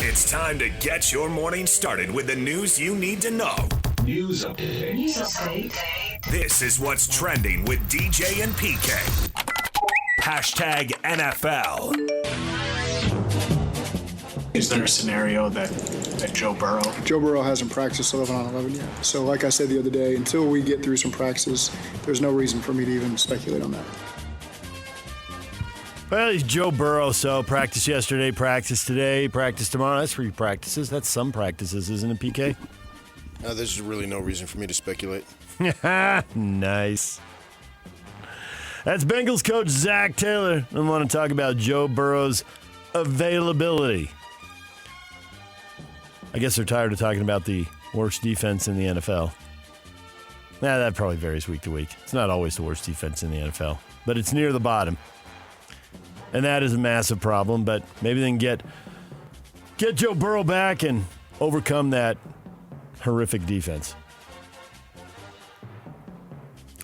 It's time to get your morning started with the news you need to know. News update. This is what's trending with DJ and PK. Hashtag NFL. Is there a scenario that Joe Burrow? Joe Burrow hasn't practiced 11 on 11 yet. So like I said the other day, until we get through some practices, there's no reason for me to even speculate on that. Well, he's Joe Burrow, so practice yesterday, practice today, practice tomorrow. That's 3 practices. That's some practices, isn't it, PK? There's really no reason for me to speculate. Nice. That's Bengals coach Zach Taylor. I want to talk about Joe Burrow's availability. I guess they're tired of talking about the worst defense in the NFL. That probably varies week to week. It's not always the worst defense in the NFL, but it's near the bottom. And that is a massive problem, but maybe they can get Joe Burrow back and overcome that horrific defense.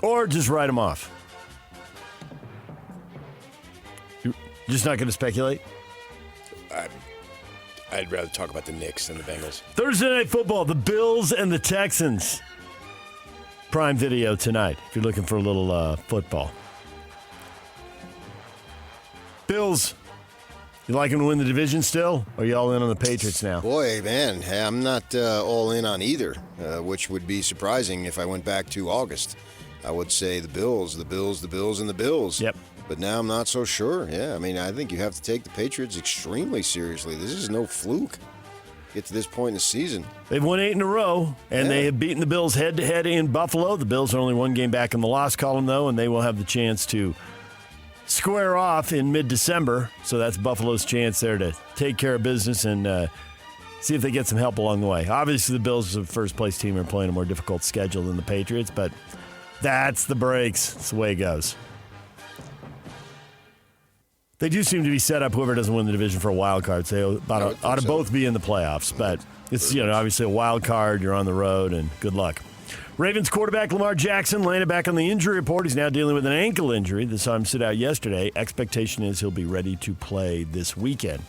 Or just write him off. You're just not going to speculate? I'd rather talk about the Knicks than the Bengals. Thursday Night Football, the Bills and the Texans. Prime Video tonight, if you're looking for a little football. Bills, you like them to win the division still? Or are you all in on the Patriots now? Boy, man, I'm not all in on either, which would be surprising if I went back to August. I would say the Bills, and the Bills. Yep. But now I'm not so sure. Yeah, I mean, I think you have to take the Patriots extremely seriously. This is no fluke. Get to this point in the season. They've won 8 in a row, and they have beaten the Bills head-to-head in Buffalo. The Bills are only 1 game back in the loss column, though, and they will have the chance to square off in mid-December. So that's Buffalo's chance there to take care of business and see if they get some help along the way. Obviously, the Bills, as a first-place team, are playing a more difficult schedule than the Patriots, but that's the breaks. That's the way it goes. They do seem to be set up, whoever doesn't win the division, for a wild card. So they ought to both be in the playoffs. But it's obviously a wild card. You're on the road, and good luck. Ravens quarterback Lamar Jackson landed back on the injury report. He's now dealing with an ankle injury. They saw him sit out yesterday. Expectation is he'll be ready to play this weekend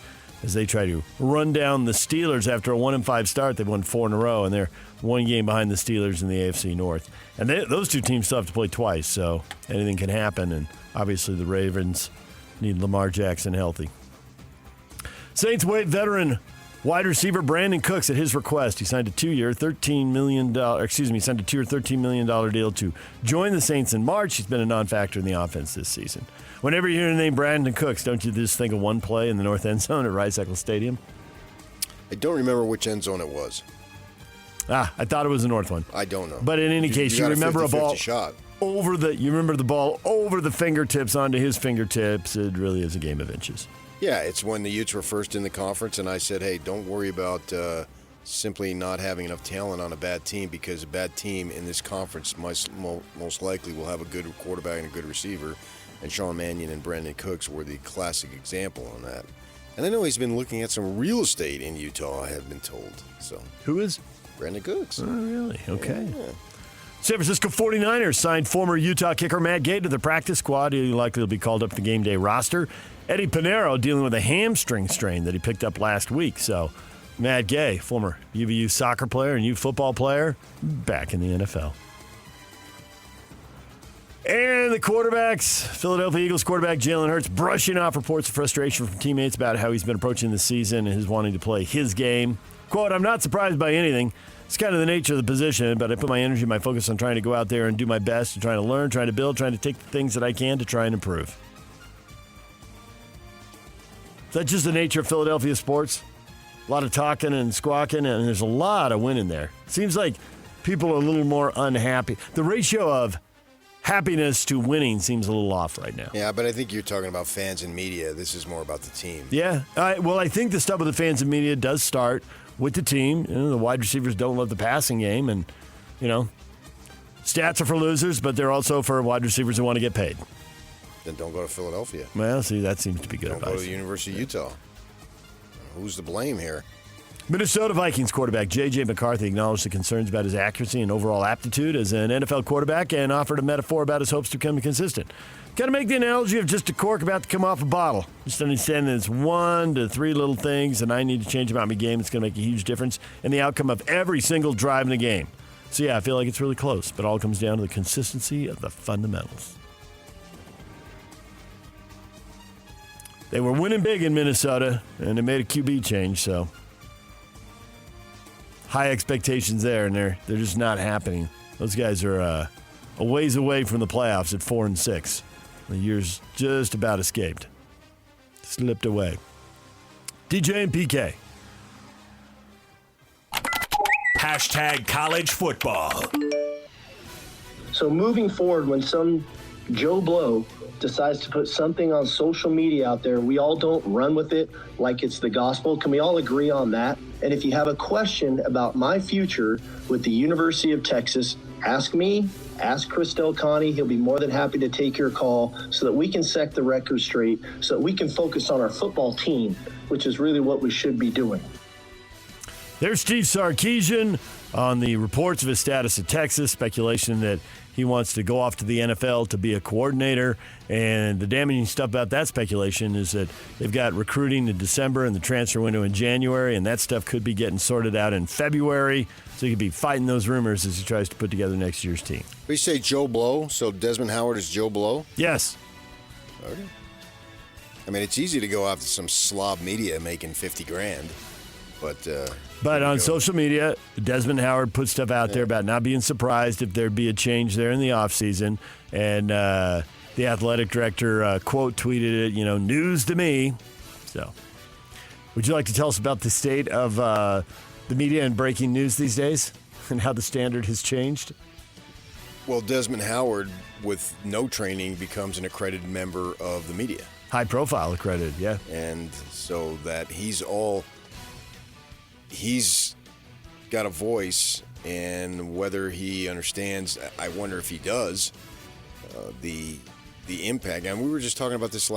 as they try to run down the Steelers after a 1-5 start. They've won 4 in a row, and they're 1 game behind the Steelers in the AFC North. And those 2 teams still have to play twice, so anything can happen. And obviously the Ravens need Lamar Jackson healthy. Saints waive veteran wide receiver Brandon Cooks at his request. He signed a 2-year, $13 million deal to join the Saints in March. He's been a non-factor in the offense this season. Whenever you hear the name Brandon Cooks, don't you just think of one play in the north end zone at Rice Eccles Stadium? I don't remember which end zone it was. I thought it was the north one. I don't know. But in any case, you remember a ball shot. you remember the ball over the fingertips onto his fingertips. It really is a game of inches. Yeah, it's when the Utes were first in the conference, and I said, hey, don't worry about simply not having enough talent on a bad team, because a bad team in this conference most likely will have a good quarterback and a good receiver. And Sean Mannion and Brandon Cooks were the classic example on that. And I know he's been looking at some real estate in Utah, I have been told. So who is? Brandon Cooks. Oh, really? Okay. Yeah. San Francisco 49ers signed former Utah kicker Matt Gay to the practice squad. He likely will be called up to the game day roster. Eddie Pinheiro dealing with a hamstring strain that he picked up last week. So Matt Gay, former UVU soccer player and U football player, back in the NFL. And the quarterbacks, Philadelphia Eagles quarterback Jalen Hurts brushing off reports of frustration from teammates about how he's been approaching the season and his wanting to play his game. Quote, I'm not surprised by anything. It's kind of the nature of the position, but I put my energy, my focus on trying to go out there and do my best, and trying to learn, trying to build, trying to take the things that I can to try and improve. Is that just the nature of Philadelphia sports? A lot of talking and squawking, and there's a lot of winning there. Seems like people are a little more unhappy. The ratio of happiness to winning seems a little off right now. Yeah, but I think you're talking about fans and media. This is more about the team. Yeah. Well, I think the stuff with the fans and media does start with the team. The wide receivers don't love the passing game, and, stats are for losers, but they're also for wide receivers who want to get paid. Then don't go to Philadelphia. Well, see, that seems to be good advice. Don't go to the University of Utah. Who's to blame here? Minnesota Vikings quarterback J.J. McCarthy acknowledged the concerns about his accuracy and overall aptitude as an NFL quarterback and offered a metaphor about his hopes to become consistent. Got to make the analogy of just a cork about to come off a bottle. Just understand that it's 1 to 3 little things, and I need to change about my game. It's going to make a huge difference in the outcome of every single drive in the game. So, yeah, I feel like it's really close, but it all comes down to the consistency of the fundamentals. They were winning big in Minnesota, and they made a QB change, so high expectations there, and they're just not happening. Those guys are a ways away from the playoffs at 4-6. The year's just about escaped. Slipped away. DJ and PK. Hashtag college football. So moving forward, when some Joe Blow decides to put something on social media out there, we all don't run with it like it's the gospel. Can we all agree on that? And if you have a question about my future with the University of Texas, ask me, ask Chris Del Conte. He'll be more than happy to take your call so that we can set the record straight, so that we can focus on our football team, which is really what we should be doing. There's Steve Sarkisian on the reports of his status at Texas, speculation that he wants to go off to the NFL to be a coordinator. And the damaging stuff about that speculation is that they've got recruiting in December and the transfer window in January, and that stuff could be getting sorted out in February. So he could be fighting those rumors as he tries to put together next year's team. We say Joe Blow, so Desmond Howard is Joe Blow? Yes. Okay. I mean, it's easy to go after some slob media making $50,000, but on social media, Desmond Howard put stuff out there about not being surprised if there'd be a change there in the offseason. And the athletic director quote tweeted it, news to me. So would you like to tell us about the state of the media and breaking news these days and how the standard has changed? Well, Desmond Howard, with no training, becomes an accredited member of the media. High profile accredited, yeah. And so that he's got a voice, and whether he understands, I wonder if he does, the impact. And we were just talking about this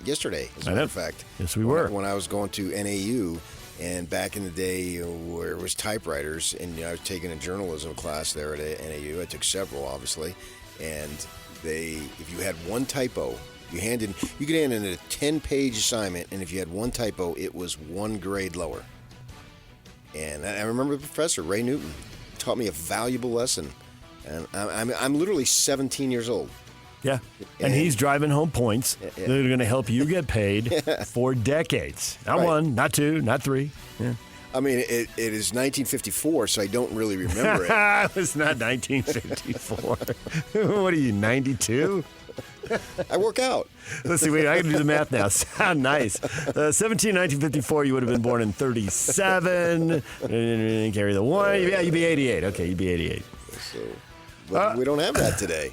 yesterday, as a matter of fact. Yes, we were. When I was going to NAU, and back in the day where it was typewriters, and I was taking a journalism class there at NAU. I took several, obviously, and if you had one typo, you could hand in a 10-page assignment, and if you had one typo, it was 1 grade lower. And I remember the professor, Ray Newton, taught me a valuable lesson. And I'm literally 17 years old. Yeah, and he's driving home points that are going to help you get paid for decades. Not one, not two, not three. Yeah. I mean, it is 1954, so I don't really remember it. It was not 1954. What are you, 92? I work out. Let's see, wait, I can do the math now. Sound nice. 1954, you would have been born in 37. Carry the 1. Yeah, you'd be 88. Okay, you'd be 88. But we don't have that today.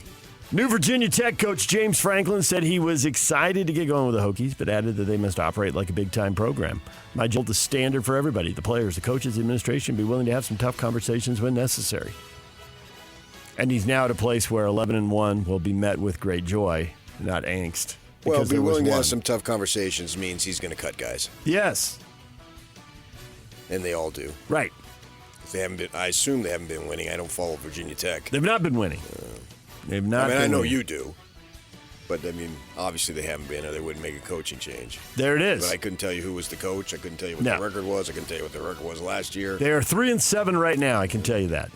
New Virginia Tech coach James Franklin said he was excited to get going with the Hokies, but added that they must operate like a big-time program. My jolt is standard for everybody. The players, the coaches, the administration be willing to have some tough conversations when necessary. And he's now at a place where 11-1 will be met with great joy, not angst. Well, be willing to have some tough conversations means he's going to cut guys. Yes. And they all do. Right. I assume they haven't been winning. I don't follow Virginia Tech. They've not been winning. They've not. I know you do, but obviously they haven't been, or they wouldn't make a coaching change. There it is. But I couldn't tell you who was the coach. I couldn't tell you what the record was. I couldn't tell you what the record was last year. They are 3-7 right now. I can tell you that.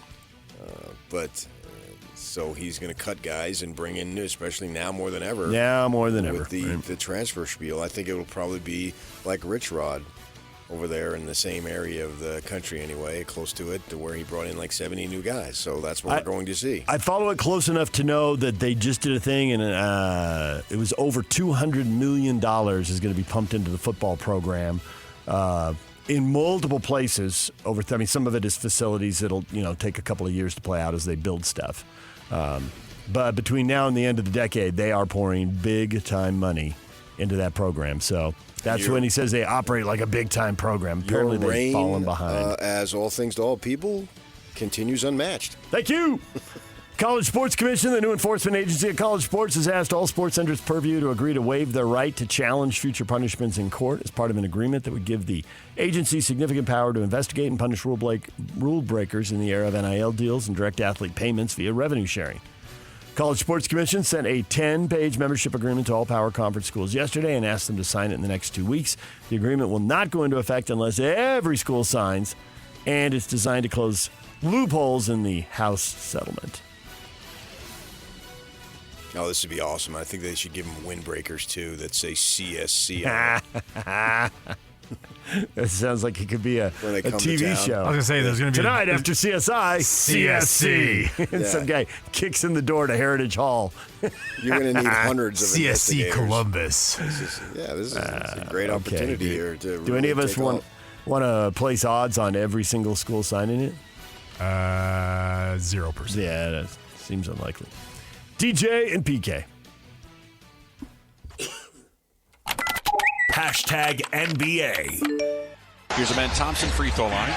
So he's going to cut guys and bring in, especially now more than ever. Yeah, more than ever. With the transfer spiel, I think it will probably be like Rich Rod over there in the same area of the country anyway, close to it, to where he brought in like 70 new guys. So that's what we're going to see. I follow it close enough to know that they just did a thing, and it was over $200 million is going to be pumped into the football program in multiple places. Some of it is facilities that'll take a couple of years to play out as they build stuff. But between now and the end of the decade, they are pouring big-time money into that program. So that's when he says they operate like a big-time program. Apparently they've fallen behind. As all things to all people, continues unmatched. Thank you. College Sports Commission, the new enforcement agency of college sports, has asked all sports under its purview to agree to waive their right to challenge future punishments in court as part of an agreement that would give the agency significant power to investigate and punish rule breakers in the era of NIL deals and direct athlete payments via revenue sharing. College Sports Commission sent a 10-page membership agreement to all Power Conference schools yesterday and asked them to sign it in the next 2 weeks. The agreement will not go into effect unless every school signs, and it's designed to close loopholes in the House settlement. Oh, this would be awesome. I think they should give them windbreakers, too, that say CSC. It sounds like it could be a TV show. I was going to say, there's going to be... Tonight after CSI, CSC. And some guy kicks in the door to Heritage Hall. You're going to need hundreds of CSC investigators. Columbus. This is a great opportunity here. To do any of us want to place odds on every single school signing it? 0%. Yeah, that seems unlikely. DJ and PK. Hashtag NBA. Here's a man Thompson free throw line.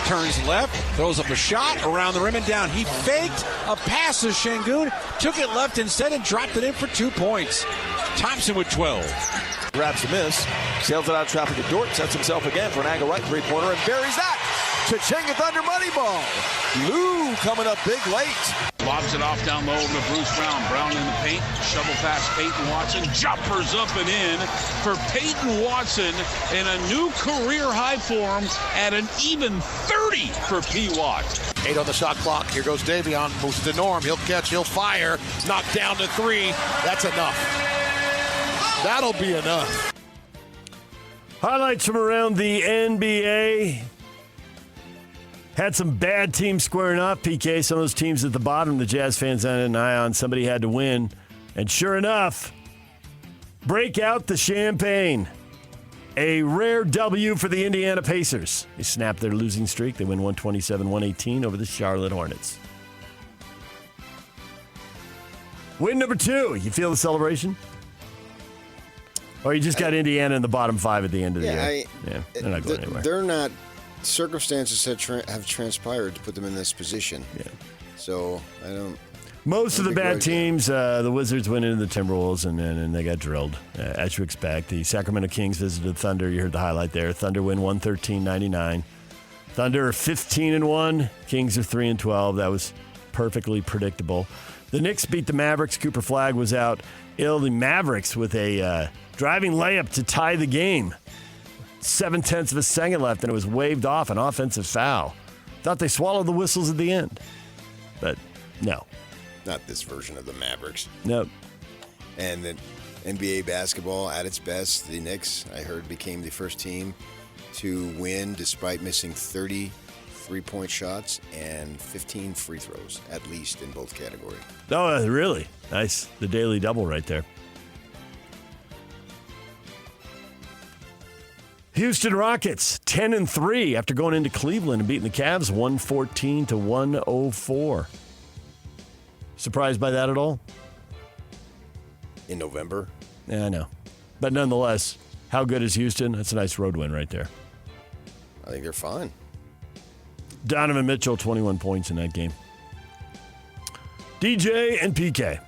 Turns left, throws up a shot around the rim and down. He faked a pass to Şengün, took it left instead and dropped it in for 2 points. Thompson with 12. Grabs the miss, sails it out of traffic at Dort, sets himself again for an angle right three-pointer and buries that. Cha-ching Thunder money ball. Lou coming up big late. Lobs it off down low to Bruce Brown. Brown in the paint. Shovel past Peyton Watson. Jumpers up and in for Peyton Watson in a new career high form at an even 30 for P. Watt. 8 on the shot clock. Here goes Davion. Moves to Norm. He'll catch. He'll fire. Knocked down to 3. That's enough. That'll be enough. Highlights from around the NBA. Had some bad teams squaring off, PK. Some of those teams at the bottom, the Jazz fans had an eye on. Somebody had to win. And sure enough, break out the champagne. A rare W for the Indiana Pacers. They snapped their losing streak. They win 127-118 over the Charlotte Hornets. Win number 2. You feel the celebration? Or you just got Indiana in the bottom 5 at the end of the year? They're not going anywhere. They're not. Circumstances have transpired to put them in this position. Yeah. So I don't. Most of the bad teams, the Wizards went into the Timberwolves and they got drilled, as you expect. The Sacramento Kings visited the Thunder. You heard the highlight there. Thunder win 113-99. Thunder are 15-1. Kings are 3-12. That was perfectly predictable. The Knicks beat the Mavericks. Cooper Flagg was out ill. The Mavericks with a driving layup to tie the game. 0.7 of a second left, and it was waved off, an offensive foul. Thought they swallowed the whistles at the end. But no. Not this version of the Mavericks. Nope. And then NBA basketball at its best, the Knicks, I heard, became the first team to win despite missing 30 three-point shots and 15 free throws, at least in both categories. Oh, really? Nice. The daily double right there. Houston Rockets, 10-3 after going into Cleveland and beating the Cavs 114-104. Surprised by that at all? In November? Yeah, I know. But nonetheless, how good is Houston? That's a nice road win right there. I think they're fine. Donovan Mitchell, 21 points in that game. DJ and PK.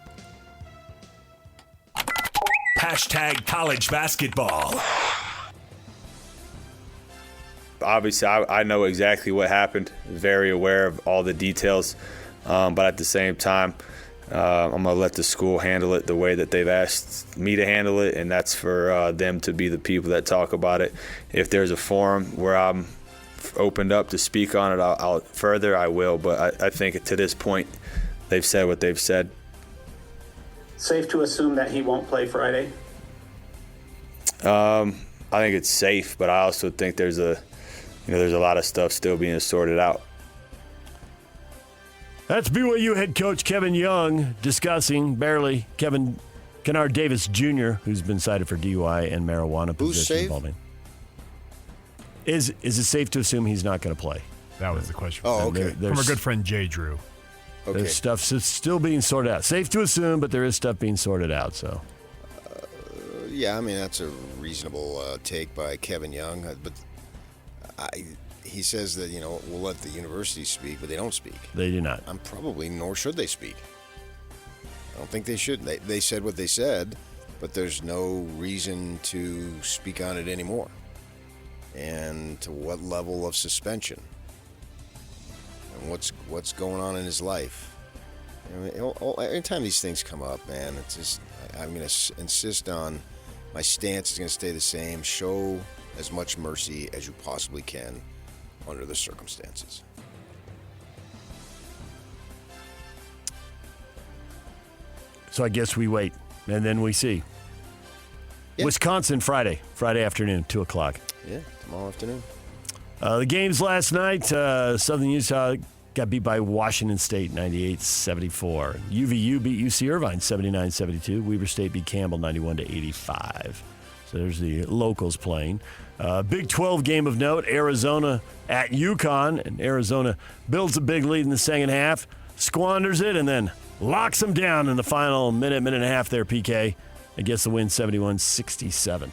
Hashtag college basketball. Obviously, I know exactly what happened, very aware of all the details, but at the same time, I'm going to let the school handle it the way that they've asked me to handle it, and that's for them to be the people that talk about it. If there's a forum where I'm opened up to speak on it, I will, but I think to this point, they've said what they've said. Safe to assume that he won't play Friday? I think it's safe, but I also think there's a lot of stuff still being sorted out. That's BYU head coach Kevin Young discussing Kevin Kennard Davis Jr., who's been cited for DUI and marijuana possession involving. Is it safe to assume he's not going to play? That was the question. Oh, okay. From our good friend Jay Drew. Okay. There's stuff still being sorted out. Safe to assume, but there is stuff being sorted out. So. Yeah, I mean, that's a reasonable take by Kevin Young. But he says that, we'll let the universities speak, but they don't speak. They do not. Nor should they speak. I don't think they should. They said what they said, but there's no reason to speak on it anymore. And to what level of suspension? And what's going on in his life? Every time these things come up, man, it's just, I'm going to insist on my stance is going to stay the same. Show as much mercy as you possibly can under the circumstances. So I guess we wait, and then we see. Yeah. Wisconsin Friday afternoon, 2 o'clock. Yeah, tomorrow afternoon. The games last night, Southern Utah got beat by Washington State 98-74. UVU beat UC Irvine 79-72. Weber State beat Campbell 91-85. So there's the locals playing. Big 12 game of note, Arizona at UConn. And Arizona builds a big lead in the second half, squanders it, and then locks them down in the final minute and a half there, PK. And gets the win 71-67.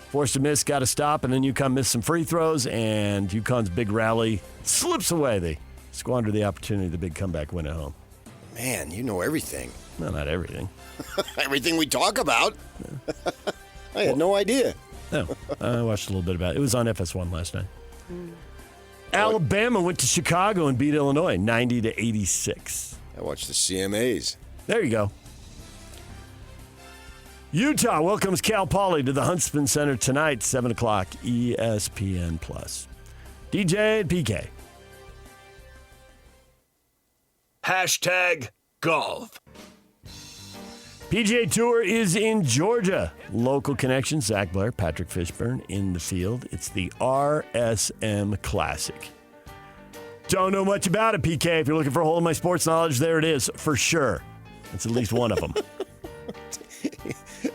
Forced to miss, got to stop, and then UConn missed some free throws, and UConn's big rally slips away. They squander the opportunity, the big comeback win at home. Man, you know everything. No, not everything. Everything we talk about. Yeah. I had no idea. No, I watched a little bit about it. It was on FS1 last night. Alabama went to Chicago and beat Illinois 90-86. I watched the CMAs. There you go. Utah welcomes Cal Poly to the Huntsman Center tonight, 7 o'clock, ESPN+. DJ and PK. #golf. PGA Tour is in Georgia. Local connections, Zach Blair, Patrick Fishburne in the field. It's the RSM Classic. Don't know much about it, PK. If you're looking for a hole in my sports knowledge, there it is, for sure. That's at least one of them.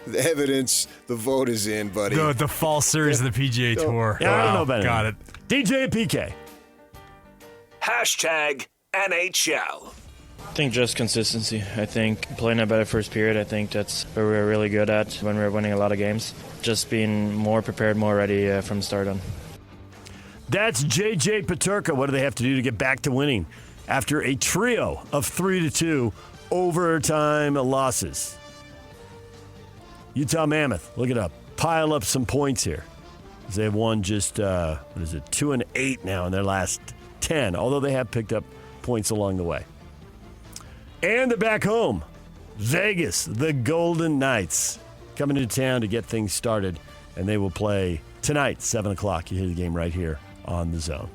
The evidence, the vote is in, buddy. The fall series of the PGA Tour. Yeah, I don't know about it. Got it. DJ and PK. #NHL. I think just consistency. I think playing a better first period, I think that's where we're really good at when we're winning a lot of games. Just being more prepared, more ready from the start on. That's JJ Peterka. What do they have to do to get back to winning after a trio of 3-2 overtime losses? Utah Mammoth, look it up. Pile up some points here. They have won just, 2 and 8 now in their last 10, although they have picked up points along the way. And they're back home. Vegas, the Golden Knights, coming into town to get things started, and they will play tonight, 7 o'clock. You hear the game right here on The Zone.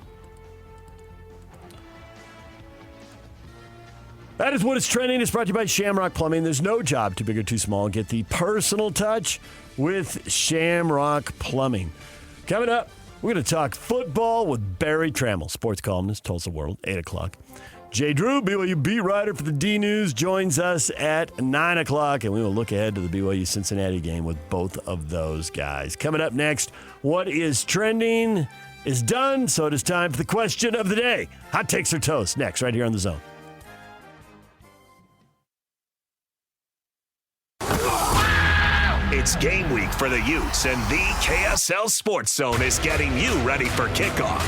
That is what is trending. It's brought to you by Shamrock Plumbing. There's no job too big or too small. Get the personal touch with Shamrock Plumbing. Coming up, we're going to talk football with Barry Trammell, sports columnist, Tulsa World, 8 o'clock. Jay Drew, BYU beat writer for the D-News, joins us at 9 o'clock, and we will look ahead to the BYU-Cincinnati game with both of those guys. Coming up next, what is trending is done, so it is time for the question of the day. Hot takes or toast, next, right here on The Zone. It's game week for the Utes, and the KSL Sports Zone is getting you ready for kickoff.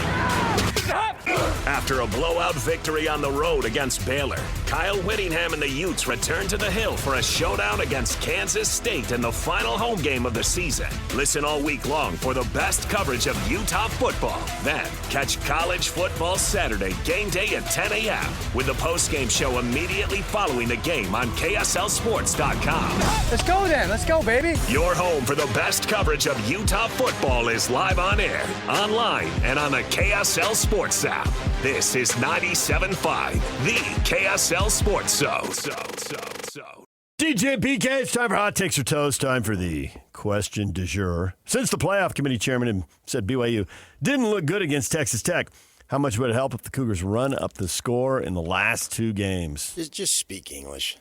After a blowout victory on the road against Baylor, Kyle Whittingham and the Utes return to the Hill for a showdown against Kansas State in the final home game of the season. Listen all week long for the best coverage of Utah football. Then, catch College Football Saturday game day at 10 a.m. with the postgame show immediately following the game on KSLSports.com. Let's go then. Let's go, baby. Your home for the best coverage of Utah football is live on air, online, and on the KSL Sports app. This is 97.5, the KSL Sports Zone. DJ PK, it's time for Hot Takes or Toast, time for the question du jour. Since the playoff committee chairman said BYU didn't look good against Texas Tech, how much would it help if the Cougars run up the score in the last two games? Just speak English.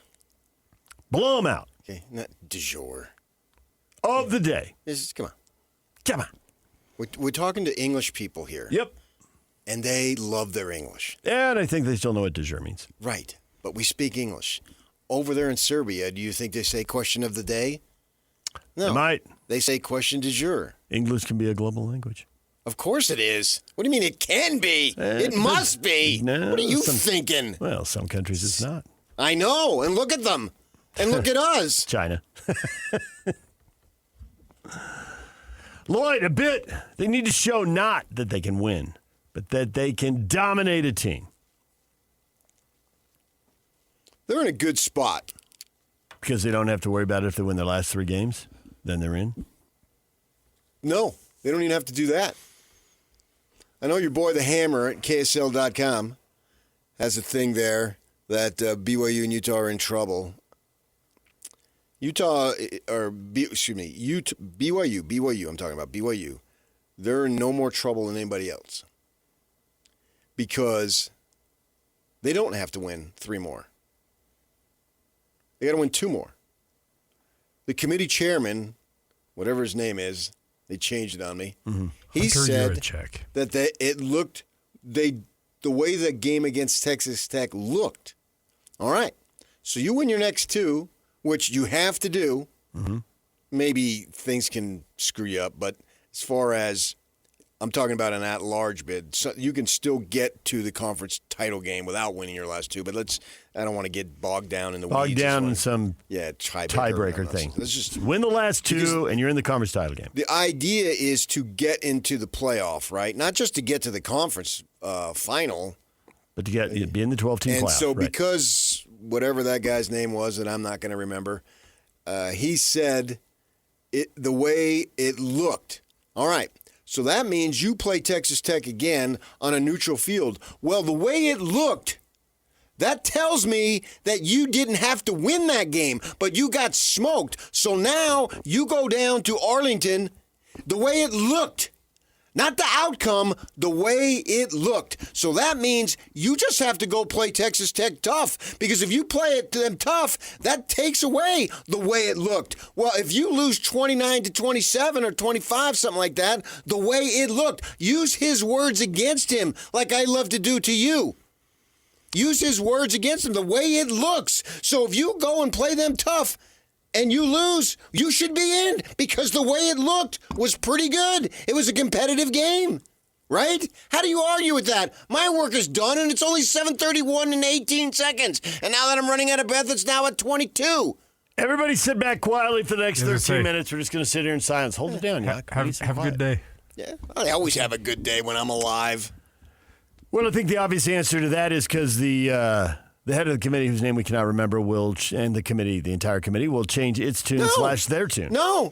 Blow them out. Okay, not du jour. Of the day. Come on. Come on. We're talking to English people here. Yep. And they love their English. And I think they still know what du jour means. Right. But we speak English. Over there in Serbia, do you think they say question of the day? No. They might. They say question du jour. English can be a global language. Of course it is. What do you mean it can be? It must be. No, what are you thinking? Well, some countries it's not. I know, and look at them. And look at us. China. Lloyd, a bit. They need to show not that they can win, but that they can dominate a team. They're in a good spot. Because they don't have to worry about it if they win their last 3 games, then they're in? No, they don't even have to do that. I know your boy the Hammer at KSL.com has a thing there that BYU and Utah are in trouble. BYU, I'm talking about BYU. They're in no more trouble than anybody else because they don't have to win 3 more. They got to win 2 more. The committee chairman, whatever his name is, they changed it on me. Mm-hmm. He said that the way the game against Texas Tech looked. All right, so you win your next 2, which you have to do. Mm-hmm. Maybe things can screw you up, but as far as I'm talking about an at-large bid, so you can still get to the conference title game without winning your last 2. But I don't want to get bogged down in the weeds. Bogged down in some tiebreaker thing. Let's just win the last 2, and you're in the conference title game. The idea is to get into the playoff, right? Not just to get to the conference final. But to be in the 12-team playoff. And so right. Because whatever that guy's name was that I'm not going to remember, he said the way it looked. All right. So that means you play Texas Tech again on a neutral field. Well, the way it looked, that tells me that you didn't have to win that game, but you got smoked. So now you go down to Arlington the way it looked. Not the outcome, the way it looked. So that means you just have to go play Texas Tech tough. Because if you play it to them tough, that takes away the way it looked. Well, if you lose 29-27 or 25, something like that, the way it looked, use his words against him like I love to do to you. Use his words against him, the way it looks. So if you go and play them tough, and you lose, you should be in because the way it looked was pretty good. It was a competitive game, right? How do you argue with that? My work is done, and it's only 7:31 and 18 seconds. And now that I'm running out of breath, it's now at 22. Everybody sit back quietly for the next 13 minutes. We're just going to sit here in silence. Hold it down, Yak. Have a good day. Yeah, I always have a good day when I'm alive. Well, I think the obvious answer to that is because the head of the committee, whose name we cannot remember, and the entire committee, will change its tune / their tune. No.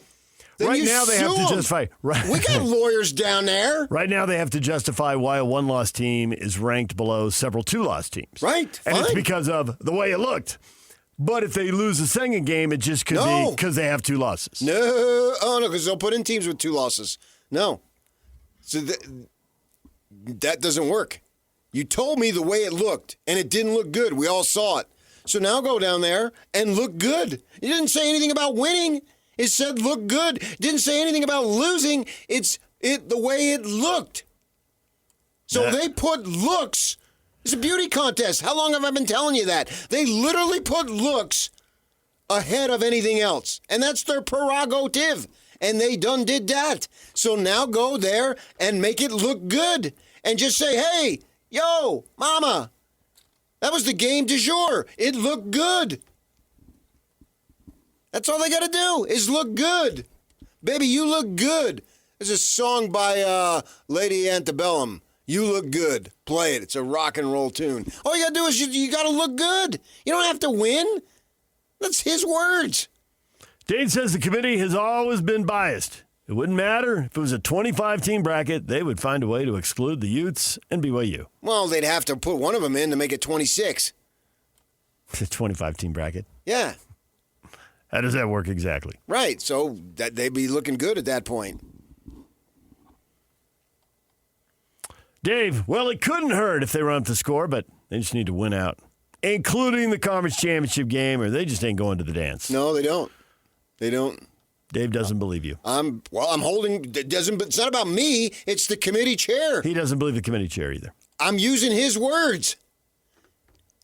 Then right now they have to justify. Right, we got lawyers down there. Right now they have to justify why a 1-loss team is ranked below several 2-loss teams. Right. And fine. it's because of the way it looked. But if they lose the second game, it just could be because they have 2 losses. No. Oh, no, because they'll put in teams with 2 losses. No. So that doesn't work. You told me the way it looked, and it didn't look good. We all saw it. So now go down there and look good. You didn't say anything about winning. It said look good. It didn't say anything about losing. It's the way it looked. So they put looks. It's a beauty contest. How long have I been telling you that? They literally put looks ahead of anything else, and that's their prerogative. And they done did that. So now go there and make it look good, and just say, hey. Yo, mama, that was the game du jour. It looked good. That's all they got to do is look good. Baby, you look good. There's a song by Lady Antebellum. You look good. Play it. It's a rock and roll tune. All you got to do is you got to look good. You don't have to win. That's his words. Dane says the committee has always been biased. It wouldn't matter. If it was a 25-team bracket, they would find a way to exclude the Utes and BYU. Well, they'd have to put one of them in to make it 26. It's a 25-team bracket? Yeah. How does that work exactly? Right. So they'd be looking good at that point. Dave, well, it couldn't hurt if they run up the score, but they just need to win out, including the conference championship game, or they just ain't going to the dance. No, they don't. They don't. Dave doesn't believe you. I'm holding. It's not about me. It's the committee chair. He doesn't believe the committee chair either. I'm using his words.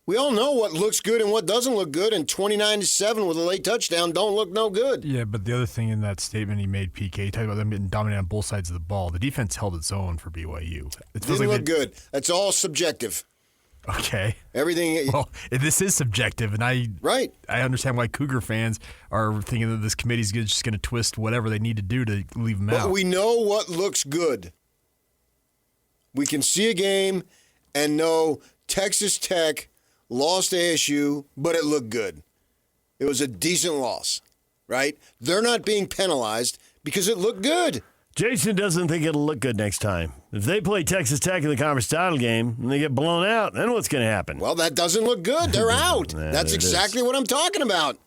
We all know what looks good and what doesn't look good, and 29-7 with a late touchdown don't look no good. Yeah, but the other thing in that statement he made, PK, he talked about them getting dominated on both sides of the ball. The defense held its own for BYU. It feels Didn't look good. That's all subjective. Okay. Everything. Well, this is subjective, and I understand why Cougar fans are thinking that this committee's just going to twist whatever they need to do to leave them out. But we know what looks good. We can see a game and know Texas Tech lost to ASU, but it looked good. It was a decent loss, right? They're not being penalized because it looked good. Jason doesn't think it'll look good next time. If they play Texas Tech in the conference title game and they get blown out, then what's going to happen? Well, that doesn't look good. They're out. That's exactly what I'm talking about.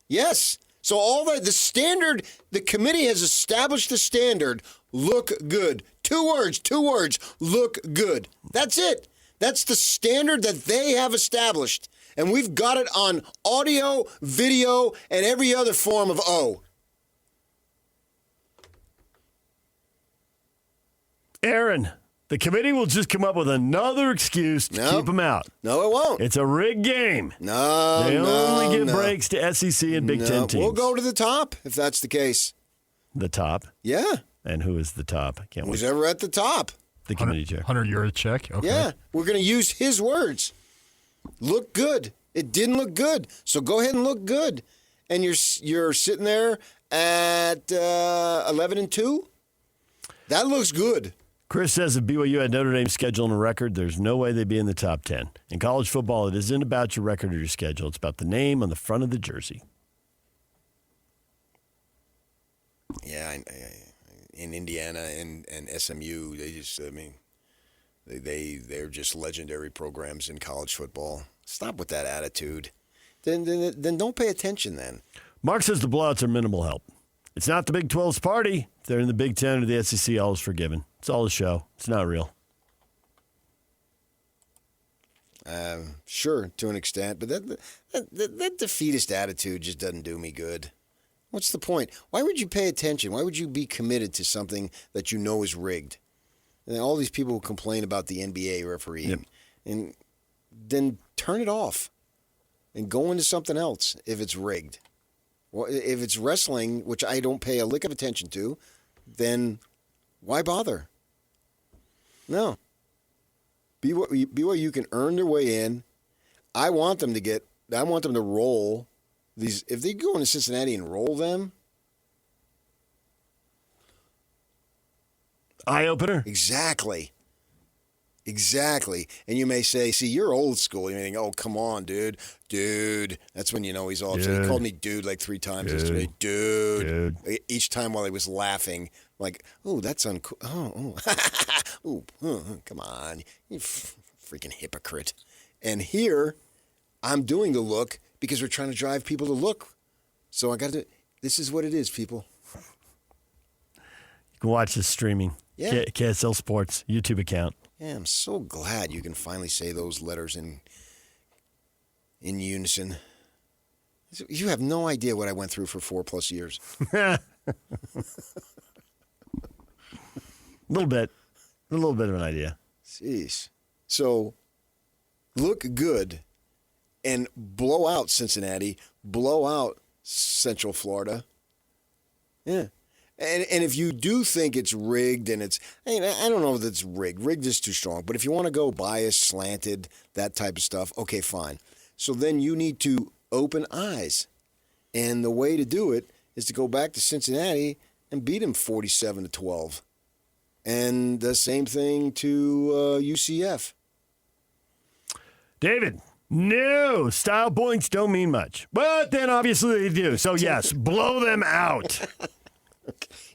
Yes. So all the standard, the committee has established the standard, look good. Two words, look good. That's it. That's the standard that they have established. And we've got it on audio, video, and every other form of O. Aaron, the committee will just come up with another excuse to keep them out. No, it won't. It's a rigged game. No, They only give breaks to SEC and Big Ten teams. We'll go to the top if that's the case. The top? Yeah. And who is the top? I can't wait. Who's ever at the top? The committee chair. €100 check? Okay. Yeah. We're going to use his words. Look good. It didn't look good. So go ahead and look good. And you're sitting there at 11-2? That looks good. Chris says if BYU had Notre Dame's schedule and a record, there's no way they'd be in the top 10. In college football, it isn't about your record or your schedule. It's about the name on the front of the jersey. Yeah, in Indiana and SMU, they're just legendary programs in college football. Stop with that attitude. Then don't pay attention then. Mark says the blowouts are minimal help. It's not the Big 12's party. If they're in the Big 10 or the SEC, all is forgiven. It's all a show. It's not real. Sure, to an extent, but that defeatist attitude just doesn't do me good. What's the point? Why would you pay attention? Why would you be committed to something that you know is rigged? And all these people who complain about the NBA refereeing, and then turn it off and go into something else if it's rigged. Well, if it's wrestling, which I don't pay a lick of attention to, then why bother? No. BYU can earn their way in. I want them to roll these. If they go into Cincinnati and roll them. Eye-opener? Exactly. And you may say, see, you're old school. You think, oh, come on, dude. That's when you know he's all upset. He called me dude like 3 times yesterday. Dude. Each time while he was laughing. Like, oh, that's uncool. Come on. You freaking hypocrite. And here, I'm doing the look because we're trying to drive people to look. So I got to, this is what it is, people. You can watch this streaming. Yeah. KSL Sports YouTube account. Yeah, I'm so glad you can finally say those letters in unison. You have no idea what I went through for 4+ years. A little bit of an idea. Jeez. So, look good and blow out Cincinnati, blow out Central Florida. Yeah. And if you do think it's rigged and I don't know if it's rigged. Rigged is too strong. But if you want to go biased, slanted, that type of stuff, okay, fine. So then you need to open eyes. And the way to do it is to go back to Cincinnati and beat them 47-12. And the same thing to UCF. David, no, style points don't mean much. But then obviously they do. So yes, blow them out.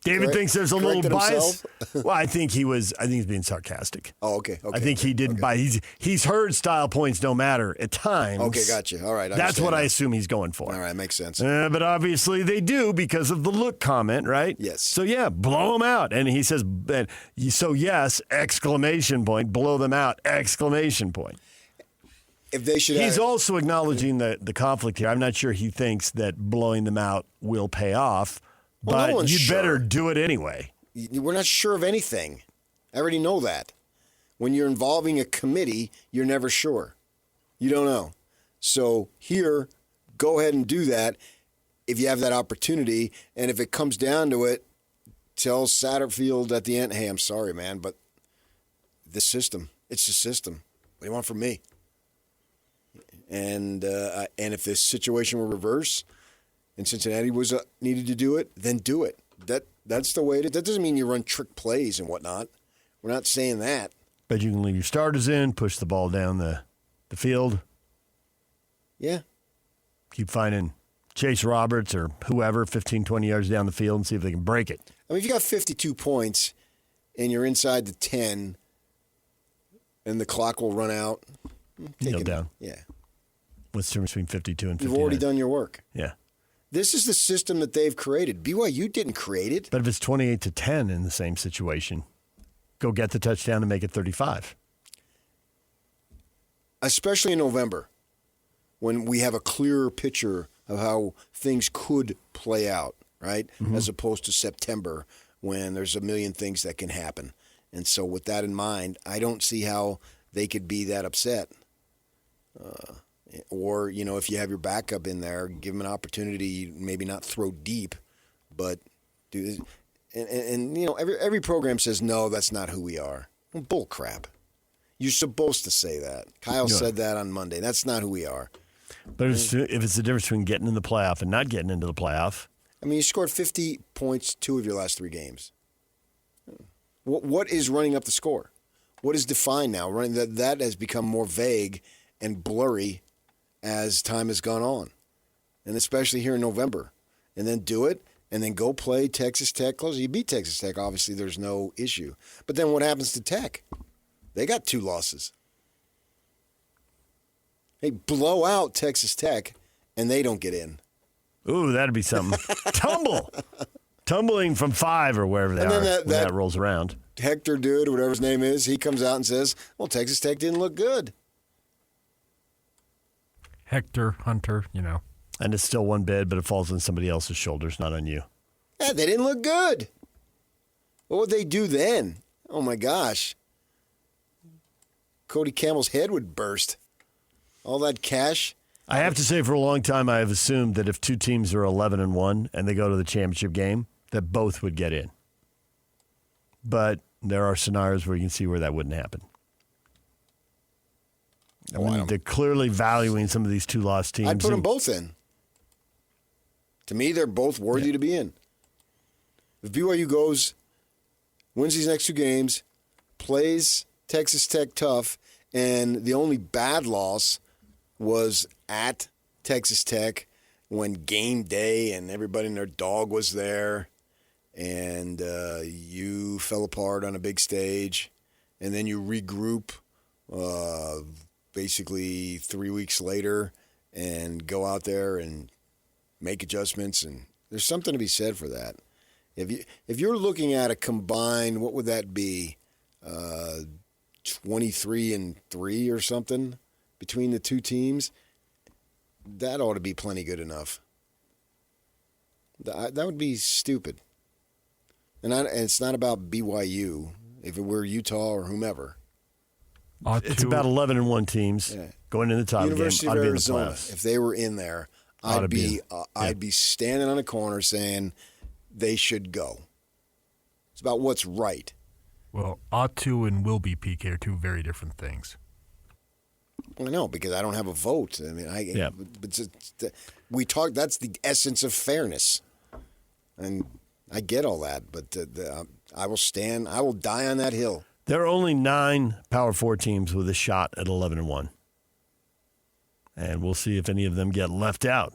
David thinks there's a little bias. Well, I think he's being sarcastic. Oh, okay. I think he didn't buy. He's heard style points don't matter at times. Okay, gotcha. All right. That's what I assume he's going for. All right, makes sense. But obviously they do because of the look comment, right? Yes. So yeah, blow them out. And he says, so yes, exclamation point, blow them out, exclamation point. If they should, he's also acknowledging the conflict here. I'm not sure he thinks that blowing them out will pay off. Well, but you'd better do it anyway. We're not sure of anything. I already know that. When you're involving a committee, you're never sure. You don't know. So here, go ahead and do that if you have that opportunity. And if it comes down to it, tell Satterfield at the end, hey, I'm sorry, man, but the system, it's the system. What do you want from me? And if this situation were reversed and Cincinnati was needed to do it, then do it. That's the way. That doesn't mean you run trick plays and whatnot. We're not saying that. But you can leave your starters in, push the ball down the field. Yeah. Keep finding Chase Roberts or whoever 15, 20 yards down the field and see if they can break it. I mean, if you got 52 points and you're inside the 10 and the clock will run out, Kneel down. Yeah. What's the difference between 52 and 59? You've already done your work. Yeah. This is the system that they've created. BYU didn't create it. But if it's 28-10 in the same situation, go get the touchdown and make it 35. Especially in November, when we have a clearer picture of how things could play out, right? Mm-hmm. As opposed to September, when there's a million things that can happen. And so with that in mind, I don't see how they could be that upset. Or, if you have your backup in there, give them an opportunity, maybe not throw deep, but do this. And every program says, no, that's not who we are. Well, bull crap. You're supposed to say that. Kyle said that on Monday. That's not who we are. But if it's the difference between getting in the playoff and not getting into the playoff. I mean, you scored 50 points 2 of your last 3 games. What is running up the score? What is defined now? That has become more vague and blurry as time has gone on, and especially here in November. And then do it, and then go play Texas Tech close. You beat Texas Tech, obviously there's no issue. But then what happens to Tech? They got 2 losses. Hey, blow out Texas Tech, and they don't get in. Ooh, that'd be something. Tumbling from 5 or wherever they are when that rolls around. Hector dude, or whatever his name is, he comes out and says, well, Texas Tech didn't look good. Hector, Hunter, And it's still one bid, but it falls on somebody else's shoulders, not on you. Yeah, they didn't look good. What would they do then? Oh, my gosh. Cody Campbell's head would burst. All that cash. I have to say, for a long time, I have assumed that if 2 teams are 11-1 and they go to the championship game, that both would get in. But there are scenarios where you can see where that wouldn't happen. They're clearly valuing some of these 2-loss teams. I'd put them both in. To me, they're both worthy to be in. If BYU wins these next 2 games, plays Texas Tech tough, and the only bad loss was at Texas Tech when game day and everybody and their dog was there, and you fell apart on a big stage, and then you regroup basically 3 weeks later and go out there and make adjustments, and there's something to be said for that. If you're looking at a combined, what would that be? 23-3 or something between the 2 teams, that ought to be plenty good enough. That would be stupid. And it's not about BYU. If it were Utah or whomever. It's about 11-1 teams going in the title game. University of Arizona, if they were in there, I'd be standing on a corner saying they should go. It's about what's right. Well, ought to and will be PK are 2 very different things. Well, no, because I don't have a vote. I mean, we talk. That's the essence of fairness, and I get all that. But I will stand. I will die on that hill. There are only 9 Power 4 teams with a shot at 11-1, and we'll see if any of them get left out.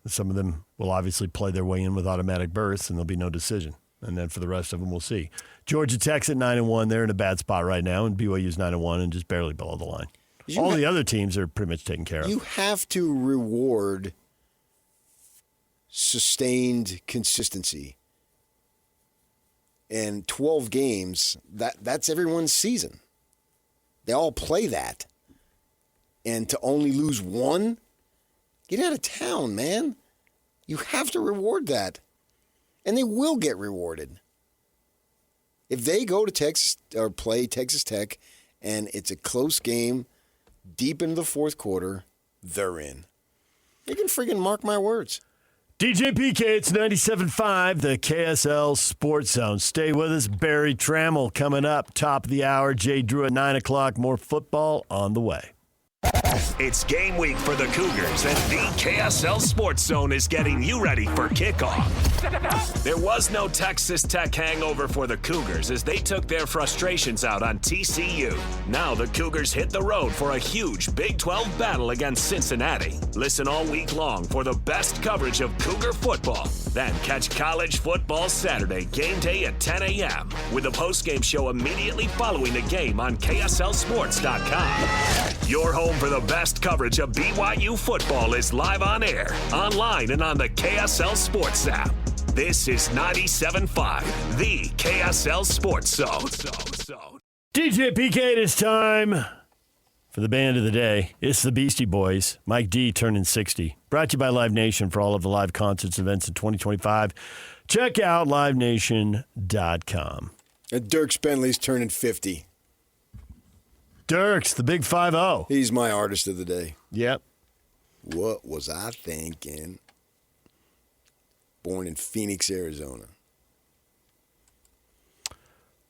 Some of them will obviously play their way in with automatic berths, and there'll be no decision. And then for the rest of them, we'll see. Georgia Tech's at 9-1. They're in a bad spot right now, and BYU's 9-1 and just barely below the line. All the other teams are pretty much taken care of. You have to reward sustained consistency. And 12 games, that's everyone's season. They all play that. And to only lose 1, get out of town, man. You have to reward that. And they will get rewarded. If they go to Texas or play Texas Tech and it's a close game, deep into the fourth quarter, they're in. You can freaking mark my words. DJ PK, it's 97.5, the KSL Sports Zone. Stay with us. Barry Trammell coming up. Top of the hour. Jay Drew at 9 o'clock. More football on the way. It's game week for the Cougars, and the KSL Sports Zone is getting you ready for kickoff. There was no Texas Tech hangover for the Cougars as they took their frustrations out on TCU. Now the Cougars hit the road for a huge Big 12 battle against Cincinnati. Listen all week long for the best coverage of Cougar football. Then catch College Football Saturday game day at 10 a.m. with a postgame show immediately following the game on KSLSports.com. Your home for the best coverage of BYU football is live on air, online, and on the KSL Sports app. This is 97.5, the KSL Sports Zone. DJ PK, it is time for the band of the day. It's the Beastie Boys. Mike D turning 60. Brought to you by Live Nation for all of the live concerts events in 2025. Check out livenation.com. And Dirk Spenley's turning 50. Dirks, the big 5-0. He's my artist of the day. Yep. What was I thinking? Born in Phoenix, Arizona.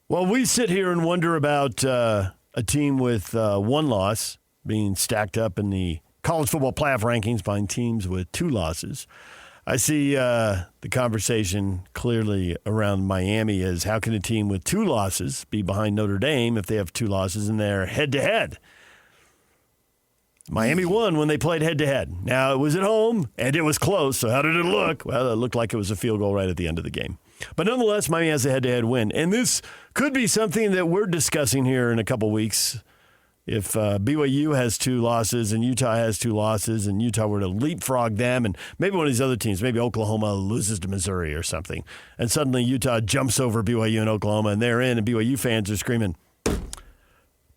Well, we sit here and wonder about a team with one loss being stacked up in the college football playoff rankings behind teams with 2 losses. I see the conversation clearly around Miami is how can a team with 2 losses be behind Notre Dame if they have 2 losses and they're head-to-head? Miami won when they played head-to-head. Now, it was at home, and it was close, so how did it look? Well, it looked like it was a field goal right at the end of the game. But nonetheless, Miami has a head-to-head win, and this could be something that we're discussing here in a couple weeks. If BYU has 2 losses and Utah has 2 losses and Utah were to leapfrog them and maybe one of these other teams, maybe Oklahoma loses to Missouri or something, and suddenly Utah jumps over BYU and Oklahoma and they're in and BYU fans are screaming,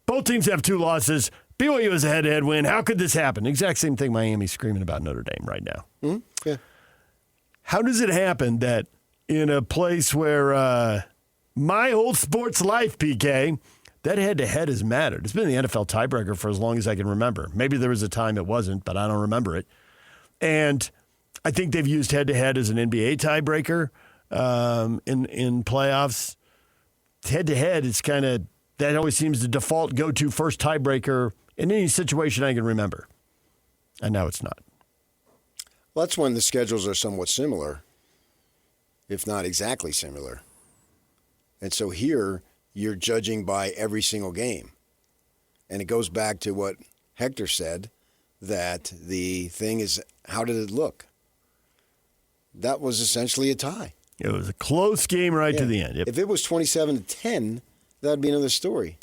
both teams have 2 losses, BYU has a head-to-head win, how could this happen? Exact same thing Miami's screaming about Notre Dame right now. Mm-hmm. Yeah. How does it happen that in a place where my whole sports life, PK, that head-to-head has mattered. It's been the NFL tiebreaker for as long as I can remember. Maybe there was a time it wasn't, but I don't remember it. And I think they've used head-to-head as an NBA tiebreaker in playoffs. Head-to-head, it's kind of, that always seems the default go-to first tiebreaker in any situation I can remember. And now it's not. Well, that's when the schedules are somewhat similar, if not exactly similar. And so here, you're judging by every single game. And it goes back to what Hector said, that the thing is, how did it look? That was essentially a tie. It was a close game right to the end. Yep. If it was 27-10, that would be another story.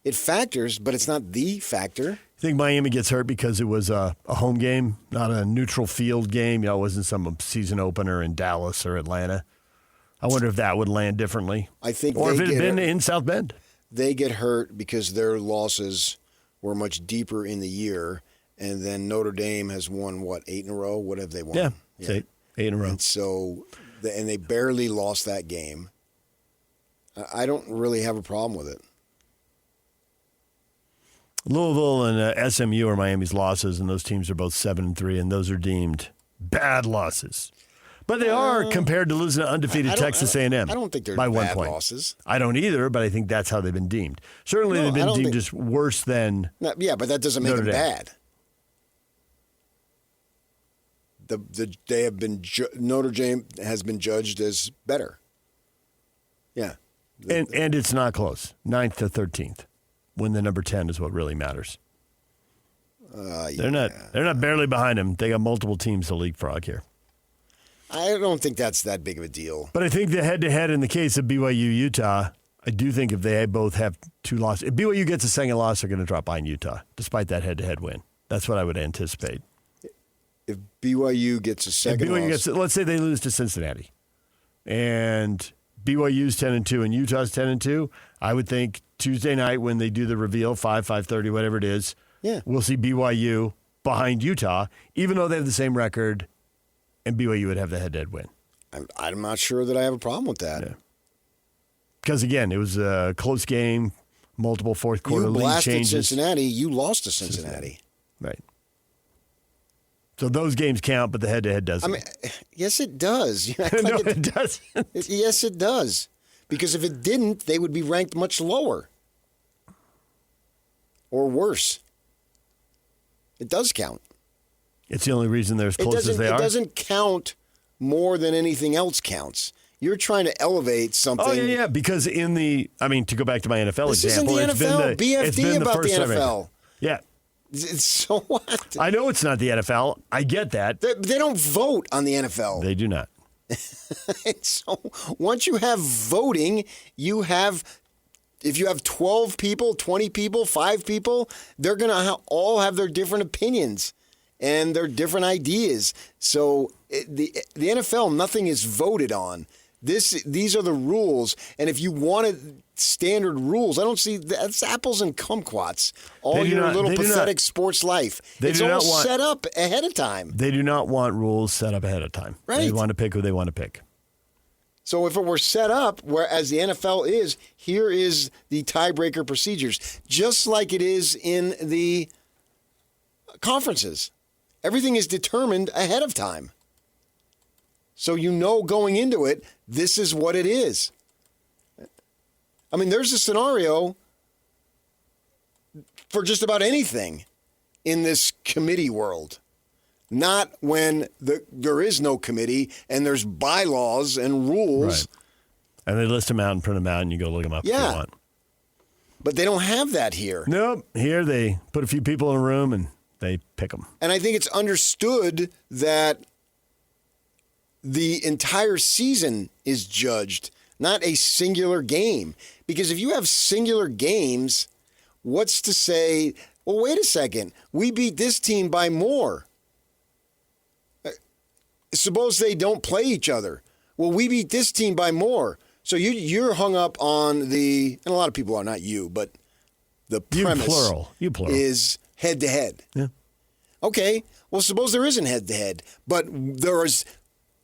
It factors, but it's not the factor. I think Miami gets hurt because it was a home game, not a neutral field game. It wasn't some season opener in Dallas or Atlanta. I wonder if that would land differently. I think, or if it had been in South Bend. They get hurt because their losses were much deeper in the year, and then Notre Dame has won, 8 in a row? What have they won? Yeah. 8 in a row. And so, and they barely lost that game. I don't really have a problem with it. Louisville and SMU are Miami's losses, and those teams are both 7-3, and those are deemed bad losses. But they are compared to losing to undefeated Texas A&M. I don't think they're by 1 bad point. Losses. I don't either, but I think that's how they've been deemed. Certainly, they've been deemed just worse than. Yeah, but that doesn't make them bad. They have been Notre Dame has been judged as better. Yeah, and it's not close. 9th to 13th, when the number 10 is what really matters. They're not barely behind them. They got multiple teams to leapfrog here. I don't think that's that big of a deal. But I think the head-to-head in the case of BYU-Utah, I do think if they both have 2 losses, if BYU gets a second loss, they're going to drop behind Utah, despite that head-to-head win. That's what I would anticipate. If BYU gets a second loss. Let's say they lose to Cincinnati, and BYU's 10-2 and Utah's 10-2, I would think Tuesday night when they do the reveal, 5:30, whatever it is, we'll see BYU behind Utah, even though they have the same record, and BYU would have the head-to-head win. I'm not sure that I have a problem with that. Because, again, it was a close game. multiple fourth quarter You lead blasted changes. Cincinnati. You lost to Cincinnati. Right. So those games count, but the head-to-head doesn't. I mean, yes, it does. You act No, like it doesn't. Yes, it does. Because if it didn't, they would be ranked much lower. Or worse. It does count. It's the only reason they're as close as they are? It doesn't count more than anything else counts. You're trying to elevate something. Oh, yeah, because to go back to my NFL this example. Isn't the NFL. It's been BFD about the time NFL. Yeah. So what? I know it's not the NFL. I get that. They don't vote on the NFL. They do not. So once you have voting, if you have 12 people, 20 people, 5 people, they're going to all have their different opinions and their different ideas. So the NFL, nothing is voted on. These are the rules, and if you wanted standard rules, I don't see that's apples and kumquats. All your little pathetic sports life. It's all set up ahead of time. They do not want rules set up ahead of time. Right. They want to pick who they want to pick. So if it were set up, whereas the NFL is, here is the tiebreaker procedures, just like it is in the conferences. Everything is determined ahead of time. So you know going into it, this is what it is. I mean, there's a scenario for just about anything in this committee world. Not when there is no committee and there's bylaws and rules. Right. And they list them out and print them out and you go look them up if you want. But they don't have that here. Nope. Here they put a few people in a room and they pick them. And I think it's understood that the entire season is judged, not a singular game. Because if you have singular games, what's to say, well, wait a second, we beat this team by more. Suppose they don't play each other. Well, we beat this team by more. So you're hung up on and a lot of people are, not you, but the premise you plural. is head-to-head. Yeah. Okay, well, suppose there isn't head-to-head, but there is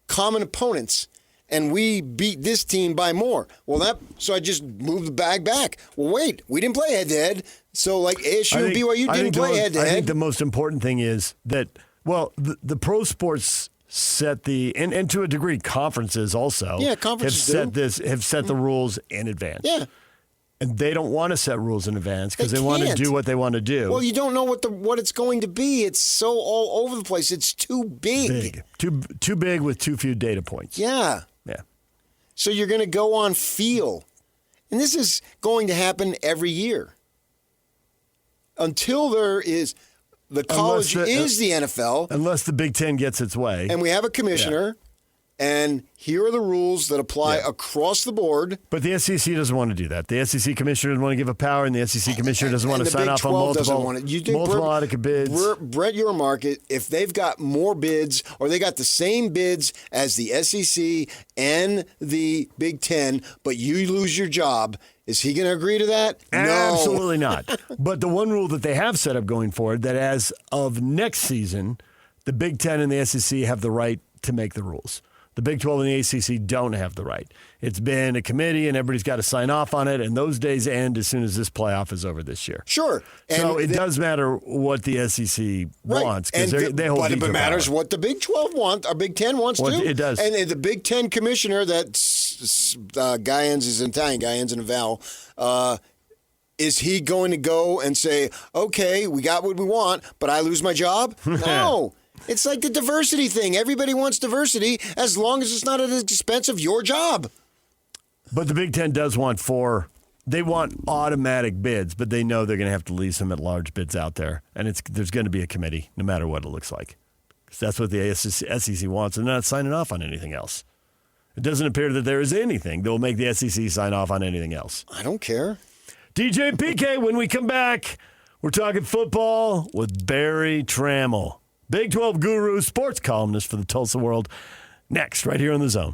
common opponents, and we beat this team by more. Well, so I just moved the bag back. Well, wait, we didn't play head-to-head. So, like, ASU and BYU didn't play head-to-head. I think the most important thing is that, the pro sports set and to a degree, conferences also have set the rules in advance. Yeah. And they don't want to set rules in advance because they want to do what they want to do. Well, you don't know what it's going to be. It's so all over the place. It's too big. Too big with too few data points. Yeah. Yeah. So you're going to go on feel. And this is going to happen every year. Until there is the college is the NFL. Unless the Big Ten gets its way. And we have a commissioner. And here are the rules that apply across the board. But the SEC doesn't want to do that. The SEC commissioner doesn't want to give a power, and the SEC commissioner doesn't want to sign off on multiple audit bids. Brett Yormark, if they've got more bids or they got the same bids as the SEC and the Big Ten, but you lose your job, is he going to agree to that? No. Absolutely not. But the one rule that they have set up going forward, that as of next season, the Big Ten and the SEC have the right to make the rules. The Big 12 and the ACC don't have the right. It's been a committee, and everybody's got to sign off on it, and those days end as soon as this playoff is over this year. Sure. So it does matter what the SEC wants, because they hold But it matters what the Big 12 wants, or Big 10 wants too. It does. And the Big 10 commissioner, that's Guyans is Italian, Guyans and Val, is he going to go and say, okay, we got what we want, but I lose my job? No. It's like the diversity thing. Everybody wants diversity as long as it's not at the expense of your job. But the Big Ten does want they want automatic bids, but they know they're going to have to leave some at-large bids out there. And there's going to be a committee, no matter what it looks like. Because that's what the SEC wants, and they're not signing off on anything else. It doesn't appear that there is anything that will make the SEC sign off on anything else. I don't care. DJ and PK, when we come back, we're talking football with Barry Trammell. Big 12 guru, sports columnist for the Tulsa World. Next, right here on The Zone.